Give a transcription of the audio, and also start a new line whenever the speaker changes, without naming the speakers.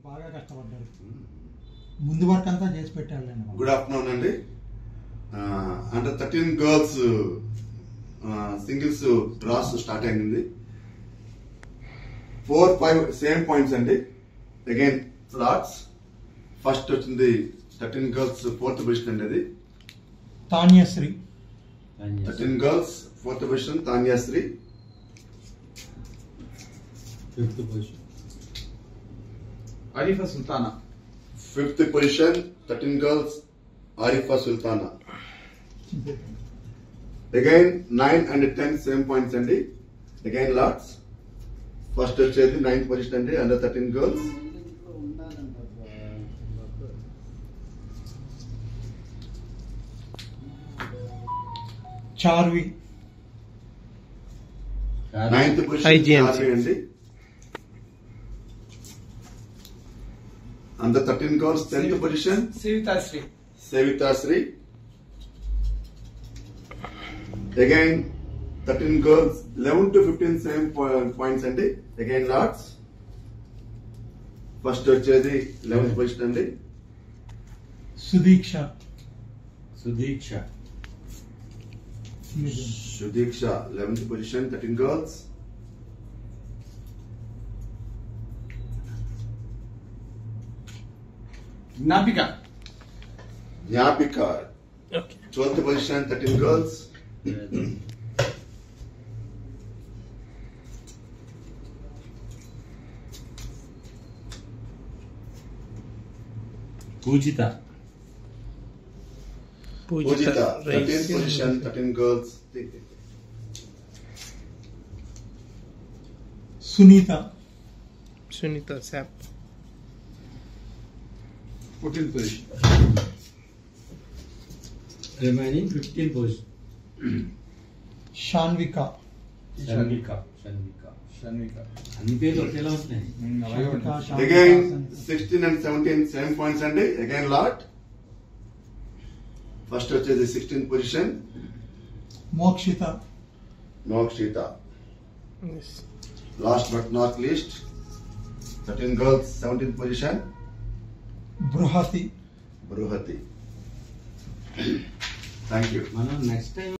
బాగా కష్టపడ్డారు. ముందు వర్క్ అంతా చేసి పెట్టారు.
గుడ్ ఆఫ్టర్నూన్ అండి. Under 13 girls singles draws start అయింది. 4-5 సేమ్ పాయింట్స్ అండి. Again lots. ఫస్ట్ వచ్చింది 13 గర్ల్స్ 4th పొజిషన్ అండి. అది
Tanyasri.
13 girls 4th position Tanyasri.
5th position Arifa Sultana.
5th position 13 girls Arifa Sultana. Again 9 and 10 same points అండి. Again lots. ఫస్ట్ వచ్చేది 9th పొజిషన్ అండి under 13 girls.
Charvi.
9th position Charvi అండి. Under 13 girls 10th position Sevitasri. Again 13 girls 11 to 15 same points అండి. Again lots. First వచ్చేది 11th position అండి.
Sudiksha.
Sudiksha
11th position 13 girls.
Jnapika
12th position 13 girls.
Pujita
13th position 13 girls.
Sunitha శాప్
14th position. Remaining 15th position.
Shanvika.
అన్ని పేర్లు ఒకేలా వస్తున్నాయి.
Again 16 and 17 same points అండి. Again lot. First వచ్చేది 16th position
Mokshita.
Last but not least 13 girls 17th position
Bruhathi.
Thank you.
మనం next time